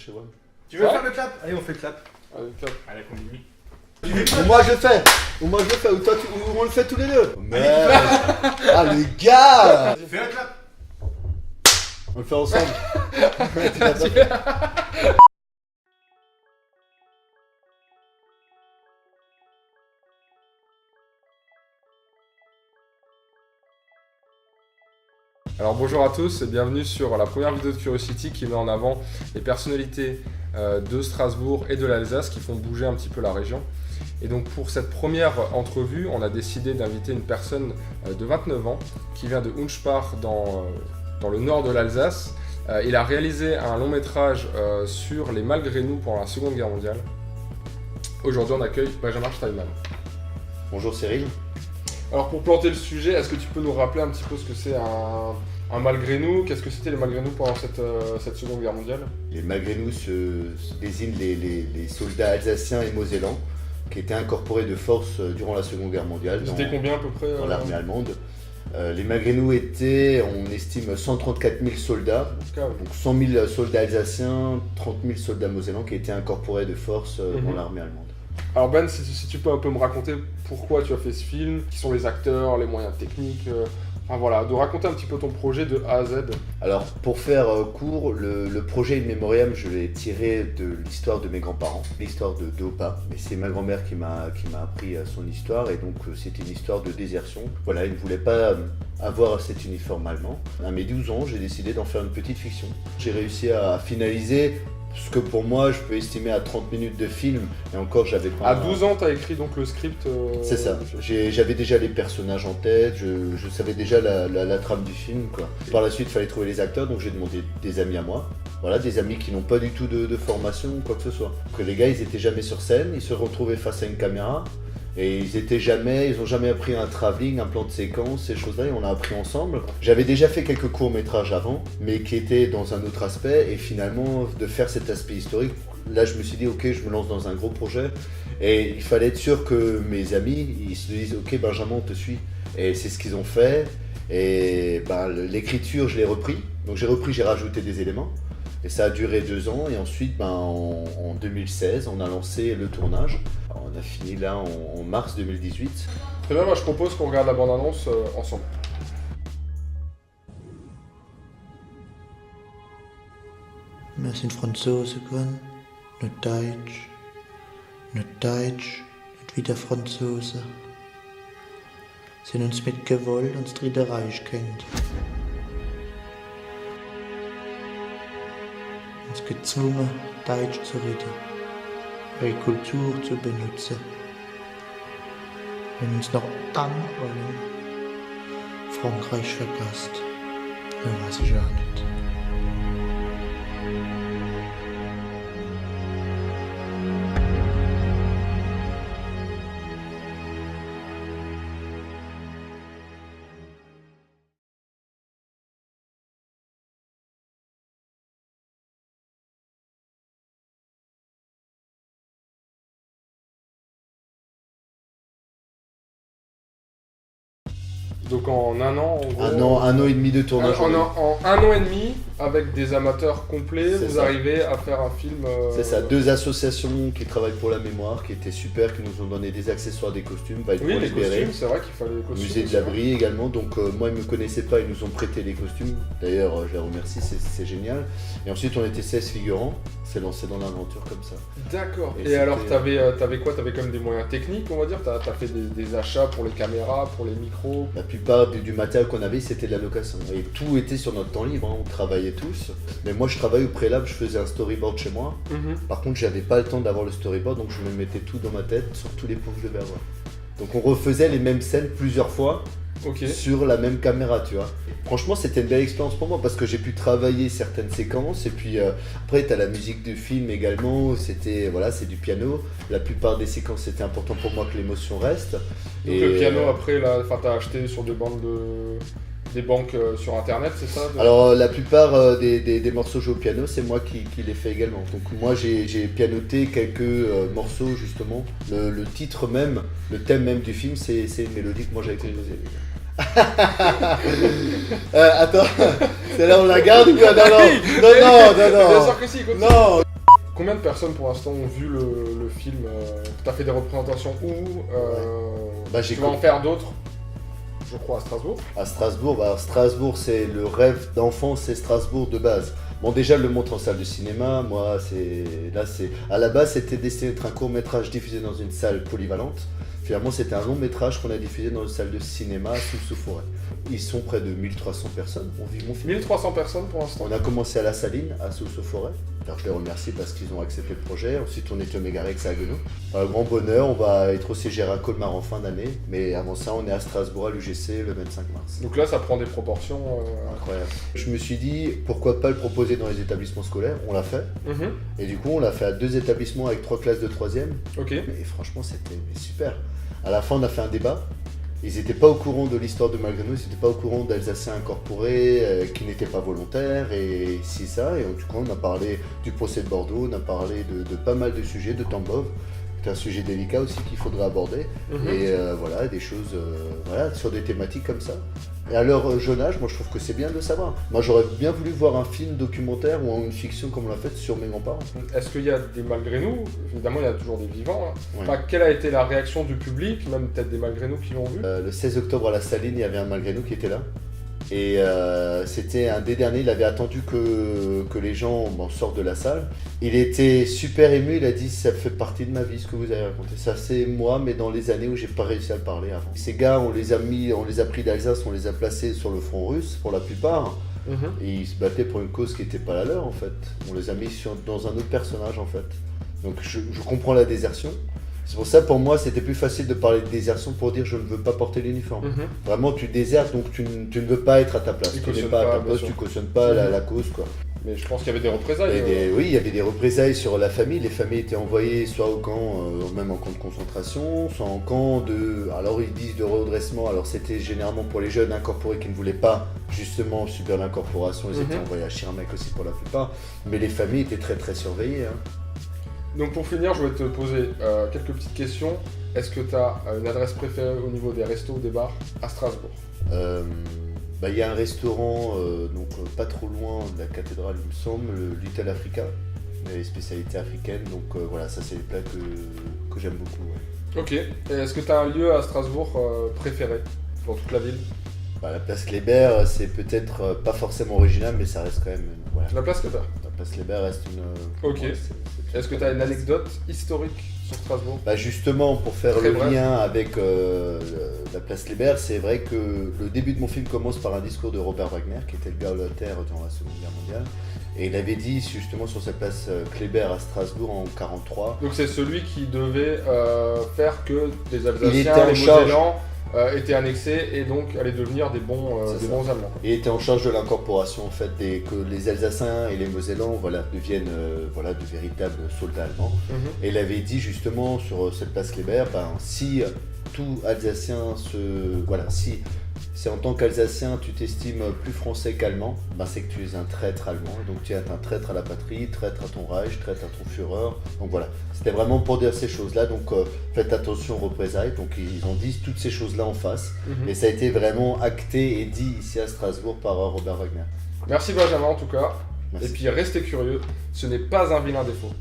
chez moi. Tu veux faire le clap? Allez, on fait le clap. Allez, clap. Allez, Combini. Ou moi je le fais, ou toi ou on le fait tous les deux. Merde. Ah le gars. Fais le clap. On le fait ensemble. Tu l'as pas fait. Alors bonjour à tous et bienvenue sur la première vidéo de Curiosity qui met en avant les personnalités de Strasbourg et de l'Alsace qui font bouger un petit peu la région. Et donc pour cette première entrevue, on a décidé d'inviter une personne de 29 ans qui vient de Unspach dans le nord de l'Alsace. Il a réalisé un long métrage sur les malgré nous pendant la Seconde Guerre mondiale. Aujourd'hui on accueille Benjamin Steinman. Bonjour Cyril. Alors pour planter le sujet, est-ce que tu peux nous rappeler un petit peu ce que c'est un malgré nous? Qu'est-ce que c'était les malgré nous pendant cette Seconde Guerre mondiale? Les malgré nous se désignent les soldats alsaciens et mosellans qui étaient incorporés de force durant la Seconde Guerre mondiale. C'était combien à peu près dans l'armée allemande. Les malgré nous étaient, on estime, 134 000 soldats, donc 100 000 soldats alsaciens, 30 000 soldats mosellans qui étaient incorporés de force dans l'armée allemande. Alors Ben, si tu peux un peu me raconter pourquoi tu as fait ce film, qui sont les acteurs, les moyens techniques, enfin voilà, de raconter un petit peu ton projet de A à Z. Alors pour faire court, le projet In Memoriam, je l'ai tiré de l'histoire de mes grands-parents, l'histoire de Opa, mais c'est ma grand-mère qui m'a appris son histoire et donc c'était une histoire de désertion. Voilà, il ne voulait pas avoir cet uniforme allemand. À mes 12 ans, j'ai décidé d'en faire une petite fiction. J'ai réussi à finaliser ce que pour moi je peux estimer à 30 minutes de film, et encore j'avais pas... À 12 ans, tu as écrit donc le script C'est ça, j'avais déjà les personnages en tête, je savais déjà la trame du film, quoi. Par la suite il fallait trouver les acteurs, donc j'ai demandé des amis à moi, voilà, des amis qui n'ont pas du tout de formation ou quoi que ce soit. Que les gars ils étaient jamais sur scène, ils se retrouvaient face à une caméra, et ils ont jamais appris un travelling, un plan de séquence, ces choses-là, et on a appris ensemble. J'avais déjà fait quelques courts-métrages avant, mais qui étaient dans un autre aspect, et finalement, de faire cet aspect historique, là je me suis dit, ok, je me lance dans un gros projet, et il fallait être sûr que mes amis, ils se disent, ok Benjamin, on te suit. Et c'est ce qu'ils ont fait, et l'écriture, je l'ai repris, donc j'ai rajouté des éléments. Et ça a duré 2 ans, et ensuite en 2016 on a lancé le tournage. Alors, on a fini là en mars 2018. Très bien, moi je propose qu'on regarde la bande-annonce ensemble. Wir sind Franzosen geworden, nicht Deutsch, nicht wieder Franzosen. Sind uns mit Gewalt ans Dritte Reich kennt. Uns gezwungen, Deutsch zu reden, ihre Kultur zu benutzen. Wenn uns noch dann wollen, Frankreich vergasst, dann weiß ich auch nicht. Donc en un an, en gros, un an et demi de tournage. En un an et demi, avec des amateurs complets, C'est vous ça. arrivez à faire un film... C'est ça, 2 associations qui travaillent pour la mémoire, qui étaient super, qui nous ont donné des accessoires, des costumes, va être Oui, pour les libérer. costumes, c'est vrai qu'il fallait les costumes. Musée de aussi. l'Abri également, donc moi ils me connaissaient pas, ils nous ont prêté les costumes, d'ailleurs je les remercie, c'est génial. Et ensuite on était 16 figurants, c'est lancé dans l'aventure comme ça. D'accord. Et Et alors, c'était- t'avais quoi? T'avais quand même des moyens techniques, on va dire? T'as fait des achats pour les caméras, pour les micros? La plupart du matériel qu'on avait c'était de la location, et tout était sur notre temps libre, hein. On travaillait tous. Mais moi je travaillais au préalable, je faisais un storyboard chez moi. Par contre j'avais pas le temps d'avoir le storyboard, donc je me mettais tout dans ma tête sur tous les points que je devais avoir. Donc on refaisait les mêmes scènes plusieurs fois. Ok. Sur la même caméra, tu vois. Franchement, c'était une belle expérience pour moi parce que j'ai pu travailler certaines séquences et puis après, tu as la musique du film également, c'était, voilà, c'est du piano. La plupart des séquences, c'était important pour moi que l'émotion reste. Donc Et, le piano, après, là, t'as acheté sur des banques sur internet, c'est ça? Alors la plupart des morceaux joués au piano, c'est moi qui les fais également. Donc moi j'ai pianoté quelques morceaux justement. Le titre même, le thème même du film, c'est une mélodie que moi j'avais composée. Attends, c'est là on la garde ou quoi? Non, Bien sûr que si, continue. non. Combien de personnes pour l'instant ont vu le film T'as fait des représentations où Bah, tu vas en faire d'autres, je crois, à Strasbourg. À Strasbourg, bah, Strasbourg c'est le rêve d'enfant, c'est Strasbourg de base. Bon, déjà le montre en salle de cinéma, moi à la base c'était destiné à être un court métrage diffusé dans une salle polyvalente. Finalement c'était un long métrage qu'on a diffusé dans une salle de cinéma sous forêt. Ils sont près de 1300 personnes, on vit mon film. 1300 personnes pour l'instant. On a commencé à la Saline, à Sous-Forêt. Alors je les remercie parce qu'ils ont accepté le projet. Ensuite on était au Mégarex à Haguenau. Grand bonheur, on va être au CGR à Colmar en fin d'année. Mais avant ça on est à Strasbourg à l'UGC le 25 mars. Donc là ça prend des proportions... Incroyable. Je me suis dit pourquoi pas le proposer dans les établissements scolaires. On l'a fait. Et du coup on l'a fait à 2 établissements avec 3 classes de 3e. Ok. Et franchement c'était super. À la fin on a fait un débat. Ils n'étaient pas au courant de l'histoire de Malgré nous, ils n'étaient pas au courant d'Alsaciens incorporés qui n'étaient pas volontaires et si ça. Et du coup, on a parlé du procès de Bordeaux, on a parlé de pas mal de sujets, de Tambov. C'est un sujet délicat aussi qu'il faudrait aborder. Et voilà, des choses voilà, sur des thématiques comme ça. Et à leur jeune âge, moi je trouve que c'est bien de le savoir. Moi j'aurais bien voulu voir un film documentaire ou une fiction comme on l'a fait sur mes grands-parents. Est-ce qu'il y a des malgré nous? Évidemment il y a toujours des vivants. Hein. Ouais. Enfin, quelle a été la réaction du public, même peut-être des malgré nous qui l'ont vu? Le 16 octobre à la Saline, il y avait un malgré nous qui était là. Et c'était un des derniers, il avait attendu que les gens sortent de la salle. Il était super ému, il a dit ça fait partie de ma vie ce que vous avez raconté. Ça c'est moi, mais dans les années où j'ai pas réussi à le parler avant. Ces gars, on les a pris d'Alsace, on les a placés sur le front russe pour la plupart. Et ils se battaient pour une cause qui n'était pas la leur en fait. On les a mis dans un autre personnage en fait. Donc je comprends la désertion. C'est pour ça, pour moi, c'était plus facile de parler de désertion pour dire je ne veux pas porter l'uniforme. Vraiment, tu désertes, donc tu ne veux pas être à ta place. Tu n'es pas à ta place, tu cautionnes pas la cause, quoi. Mais je pense qu'il y avait des représailles. Oui, il y avait des représailles sur la famille. Les familles étaient envoyées soit au camp, même en camp de concentration, soit en camp de... Alors ils disent de redressement, alors c'était généralement pour les jeunes incorporés qui ne voulaient pas justement subir l'incorporation. Ils étaient envoyés à Schirmeck aussi pour la plupart. Mais les familles étaient très très surveillées. Hein. Donc pour finir, je vais te poser quelques petites questions. Est-ce que tu as une adresse préférée au niveau des restos ou des bars à Strasbourg? Il y a un restaurant pas trop loin de la cathédrale, il me semble, le Little Africa, les spécialités africaines. Donc voilà, ça c'est les plats que j'aime beaucoup. Ouais. Ok. Et est-ce que tu as un lieu à Strasbourg préféré dans toute la ville? La place Kléber, c'est peut-être pas forcément original, mais ça reste quand même... Voilà. La place Kléber. La place Kléber reste une... Ok. Est-ce que tu as une anecdote historique sur Strasbourg? Justement, pour faire Très le bref. lien avec la place Kléber, c'est vrai que le début de mon film commence par un discours de Robert Wagner, qui était le Gauleiter durant la Seconde Guerre mondiale. Et il avait dit justement sur cette place Kléber à Strasbourg en 1943. Donc c'est celui qui devait faire que les était Alsaciens, en les charge. Mosellans étaient annexés et donc allaient devenir des bons Allemands. Il était en charge de l'incorporation en fait, que les Alsaciens et les Mosellans deviennent de véritables soldats allemands. Et il avait dit justement sur cette place Kléber, si tout Alsacien si en tant qu'Alsacien tu t'estimes plus français qu'allemand, c'est que tu es un traître allemand, donc tu es un traître à la patrie, traître à ton Reich, traître à ton Führer. Donc voilà, c'était vraiment pour dire ces choses-là, donc faites attention aux représailles. Donc ils ont dit toutes ces choses-là en face, et ça a été vraiment acté et dit ici à Strasbourg par Robert Wagner. Merci Benjamin en tout cas, Merci. et puis restez curieux, ce n'est pas un vilain défaut.